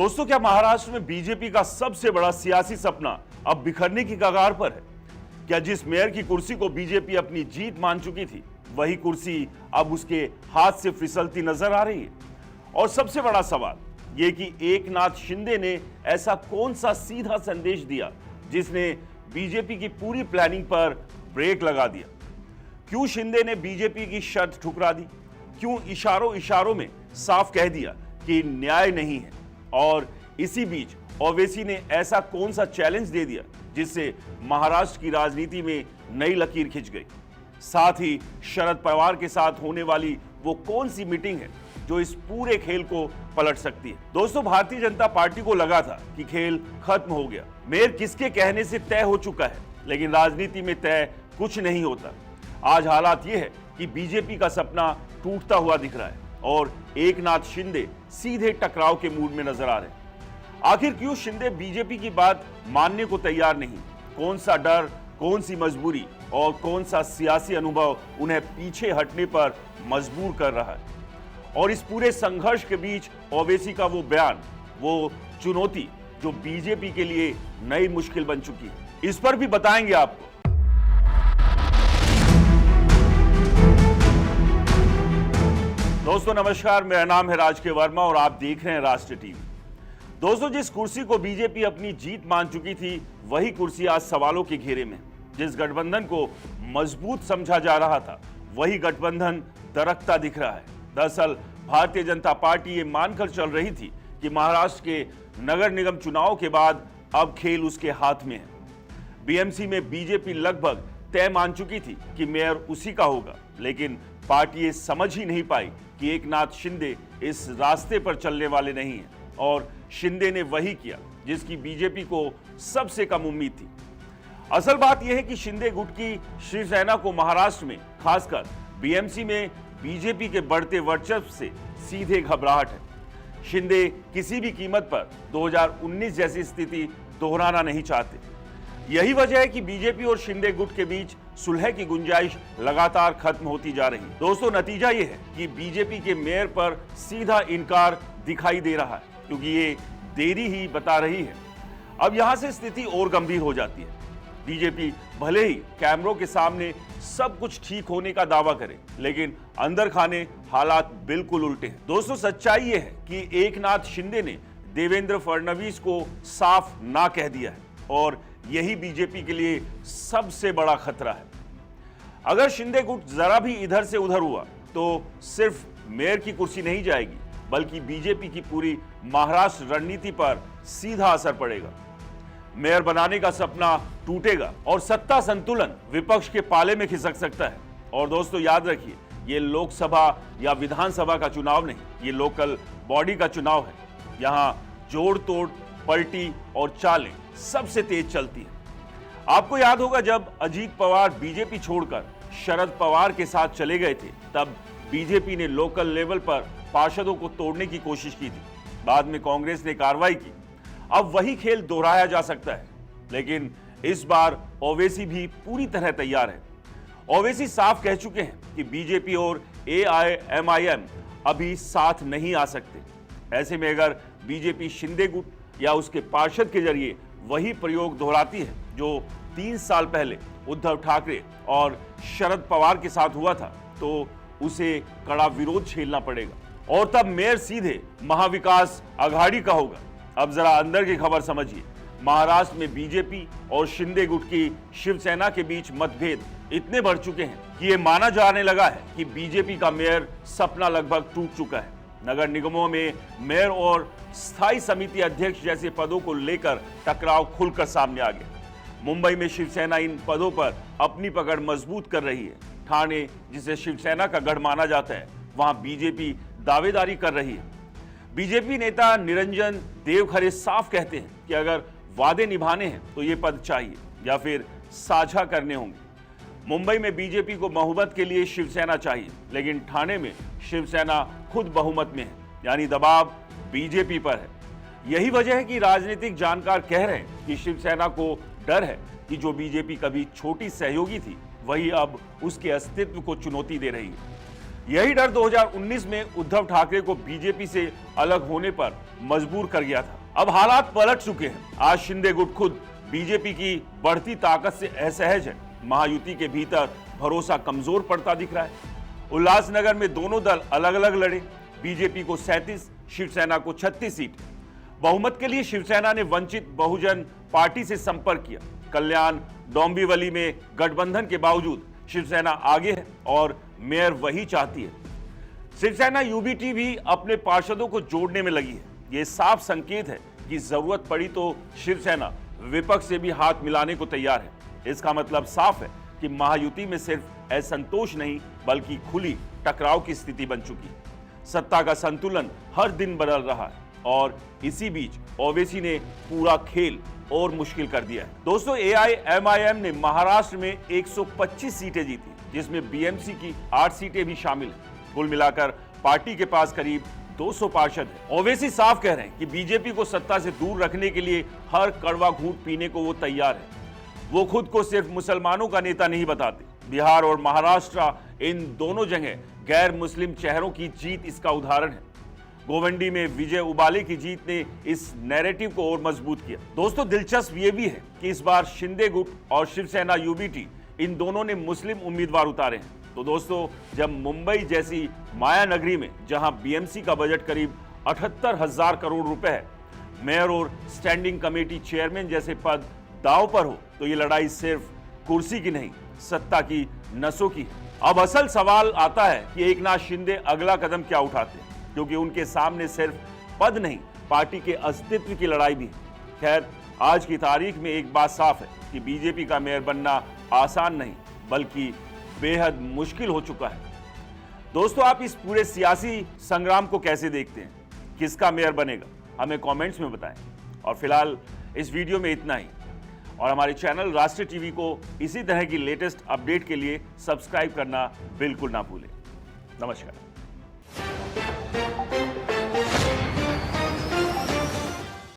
दोस्तों, क्या महाराष्ट्र में बीजेपी का सबसे बड़ा सियासी सपना अब बिखरने की कगार पर है? क्या जिस मेयर की कुर्सी को बीजेपी अपनी जीत मान चुकी थी, वही कुर्सी अब उसके हाथ से फिसलती नजर आ रही है? और सबसे बड़ा सवाल यह कि एकनाथ शिंदे ने ऐसा कौन सा सीधा संदेश दिया जिसने बीजेपी की पूरी प्लानिंग पर ब्रेक लगा दिया? क्यों शिंदे ने बीजेपी की शर्त ठुकरा दी? क्यों इशारों इशारों में साफ कह दिया कि न्याय नहीं है? और इसी बीच ओवैसी ने ऐसा कौन सा चैलेंज दे दिया जिससे महाराष्ट्र की राजनीति में नई लकीर खिंच गई? साथ ही शरद पवार के साथ होने वाली वो कौन सी मीटिंग है जो इस पूरे खेल को पलट सकती है? दोस्तों, भारतीय जनता पार्टी को लगा था कि खेल खत्म हो गया, मेयर किसके कहने से तय हो चुका है, लेकिन राजनीति में तय कुछ नहीं होता। आज हालात ये है कि बीजेपी का सपना टूटता हुआ दिख रहा है और एकनाथ शिंदे सीधे टकराव के मूड में नजर आ रहे हैं। आखिर क्यों शिंदे बीजेपी की बात मानने को तैयार नहीं? कौन सा डर, कौन सी मजबूरी और कौन सा सियासी अनुभव उन्हें पीछे हटने पर मजबूर कर रहा है? और इस पूरे संघर्ष के बीच ओवैसी का वो बयान, वो चुनौती जो बीजेपी के लिए नई मुश्किल बन चुकी है, इस पर भी बताएंगे आपको। दोस्तों नमस्कार, मेरा नाम है राजकीय वर्मा और आप देख रहे हैं राष्ट्र टीवी। दोस्तों, जिस कुर्सी को बीजेपी अपनी जीत मान चुकी थी, वही कुर्सी आज सवालों के घेरे में। जिस गठबंधन को मजबूत समझा जा रहा था, वही गठबंधन दरकता दिख रहा है। दरअसल भारतीय जनता पार्टी ये मानकर चल रही थी कि महाराष्ट्र के नगर निगम चुनाव के बाद अब खेल उसके हाथ में है। बीएमसी में बीजेपी लगभग तय मान चुकी थी कि मेयर उसी का होगा, लेकिन पार्टी ये समझ ही नहीं पाई कि एकनाथ शिंदे इस रास्ते पर चलने वाले नहीं हैं और शिंदे ने वही किया जिसकी बीजेपी को सबसे कम उम्मीद थी। असल बात यह है कि शिंदे गुट की शिवसेना को महाराष्ट्र में, खासकर बीएमसी में बीजेपी के बढ़ते वर्चस्व से सीधे घबराहट है। शिंदे किसी भी कीमत पर 2019 जैसी स्थिति दोहराना नहीं चाहते। यही वजह है कि बीजेपी और शिंदे गुट के बीच सुलह की गुंजाइश लगातार खत्म होती जा रही है। दोस्तों, नतीजा यह है कि बीजेपी के मेयर पर सीधा इनकार दिखाई दे रहा है, क्योंकि ये देरी ही बता रही है। अब यहां से स्थिति और गंभीर हो जाती है। बीजेपी भले ही कैमरों के सामने सब कुछ ठीक होने का दावा करे, लेकिन अंदर खाने हालात बिल्कुल उल्टे हैं। दोस्तों, सच्चाई यह है कि एकनाथ शिंदे ने देवेंद्र फडणवीस को साफ ना कह दिया है और यही बीजेपी के लिए सबसे बड़ा खतरा है। अगर शिंदे गुट जरा भी इधर से उधर हुआ तो सिर्फ मेयर की कुर्सी नहीं जाएगी, बल्कि बीजेपी की पूरी महाराष्ट्र रणनीति पर सीधा असर पड़ेगा। मेयर बनाने का सपना टूटेगा और सत्ता संतुलन विपक्ष के पाले में खिसक सकता है। और दोस्तों, याद रखिए, ये लोकसभा या विधानसभा का चुनाव नहीं, ये लोकल बॉडी का चुनाव है। यहां जोड़ तोड़, पलटी और चालें सबसे तेज चलती है। आपको याद होगा, जब अजीत पवार बीजेपी छोड़कर शरद पवार के साथ चले गए थे, तब बीजेपी ने लोकल लेवल पर पार्षदों को तोड़ने की कोशिश की थी। बाद में कांग्रेस ने कार्रवाई की। अब वही खेल दोहराया जा सकता है, लेकिन इस बार ओवैसी भी पूरी तरह तैयार है। ओवैसी साफ कह चुके हैं कि बीजेपी और एआईएमआईएम अभी साथ नहीं आ सकते। ऐसे में अगर बीजेपी शिंदे गुट या उसके पार्षद के जरिए वही प्रयोग दोहराती है जो 3 साल पहले उद्धव ठाकरे और शरद पवार के साथ हुआ था, तो उसे कड़ा विरोध झेलना पड़ेगा और तब मेयर सीधे महाविकास अघाड़ी का होगा। अब जरा अंदर की खबर समझिए। महाराष्ट्र में बीजेपी और शिंदे गुट की शिवसेना के बीच मतभेद इतने बढ़ चुके हैं कि यह माना जाने लगा है कि बीजेपी का मेयर सपना लगभग टूट चुका है। नगर निगमों में मेयर और स्थायी समिति अध्यक्ष जैसे पदों को लेकर टकराव खुलकर सामने आ गया। मुंबई में शिवसेना इन पदों पर अपनी पकड़ मजबूत कर रही है। ठाणे, जिसे शिवसेना का गढ़ माना जाता है, वहां बीजेपी दावेदारी कर रही है। बीजेपी नेता निरंजन देवखरे साफ कहते हैं कि अगर वादे निभाने हैं तो ये पद चाहिए या फिर साझा करने होंगे। मुंबई में बीजेपी को बहुमत के लिए शिवसेना चाहिए, लेकिन ठाणे में शिवसेना खुद बहुमत में है, यानी दबाव बीजेपी पर है। यही वजह है कि राजनीतिक जानकार कह रहे हैं कि शिवसेना को डर है कि जो बीजेपी कभी छोटी सहयोगी थी, वही अब उसके अस्तित्व को चुनौती दे रही है। यही डर 2019 में उद्धव ठाकरे को बीजेपी से अलग होने पर मजबूर कर गया था। अब हालात पलट चुके हैं। आज शिंदे गुट खुद बीजेपी की बढ़ती ताकत से असहज है। महायुति के भीतर भरोसा कमजोर पड़ता दिख रहा है। उल्लासनगर में दोनों दल अलग अलग लड़े। बीजेपी को 37, शिवसेना को 36 सीट। बहुमत के लिए शिवसेना ने वंचित बहुजन पार्टी से संपर्क किया। कल्याण डोंबिवली में गठबंधन के बावजूद शिवसेना आगे है और मेयर वही चाहती है। शिवसेना यूबीटी भी अपने पार्षदों को जोड़ने में लगी है। यह साफ संकेत है कि जरूरत पड़ी तो शिवसेना विपक्ष से भी हाथ मिलाने को तैयार है। इसका मतलब साफ है कि महायुति में सिर्फ असंतोष नहीं बल्कि खुली टकराव की स्थिति बन चुकी है। सत्ता का संतुलन हर दिन बदल रहा है और इसी बीच ओवैसी ने पूरा खेल और मुश्किल कर दिया है। दोस्तों, एआईएमआईएम ने महाराष्ट्र में 125 सीटें जीती, जिसमें बीएमसी की 8 सीटें भी शामिल हैं। कुल मिलाकर पार्टी के पास करीब 200 पार्षद हैं। ओवैसी साफ कह रहे हैं कि बीजेपी को सत्ता से दूर रखने के लिए हर कड़वा घूंट पीने को वो तैयार है। वो खुद को सिर्फ मुसलमानों का नेता नहीं बताते। बिहार और महाराष्ट्र, इन दोनों जगह गैर मुस्लिम चेहरों की जीत इसका उदाहरण है। गोवंडी में विजय उबाले की जीत ने इस नैरेटिव को और मजबूत किया। दोस्तों, दिलचस्प ये भी है कि इस बार शिंदे गुट और शिवसेना यूबीटी, इन दोनों ने मुस्लिम उम्मीदवार उतारे हैं। तो दोस्तों, जब मुंबई जैसी माया नगरी में, जहां बीएमसी का बजट करीब 78,000 करोड़ रुपए है, मेयर और स्टैंडिंग कमेटी चेयरमैन जैसे पद दांव पर हो, तो ये लड़ाई सिर्फ कुर्सी की नहीं, सत्ता की नसों की है। अब असल सवाल आता है कि एकनाथ शिंदे अगला कदम क्या उठाते हैं, क्योंकि उनके सामने सिर्फ पद नहीं, पार्टी के अस्तित्व की लड़ाई भी है। खैर, आज की तारीख में एक बात साफ है कि बीजेपी का मेयर बनना आसान नहीं बल्कि बेहद मुश्किल हो चुका है। दोस्तों, आप इस पूरे सियासी संग्राम को कैसे देखते हैं? किसका मेयर बनेगा? हमें कमेंट्स में बताएं। और फिलहाल इस वीडियो में इतना ही। और हमारे चैनल राष्ट्रीय टीवी को इसी तरह की लेटेस्ट अपडेट के लिए सब्सक्राइब करना बिल्कुल ना भूलें। नमस्कार।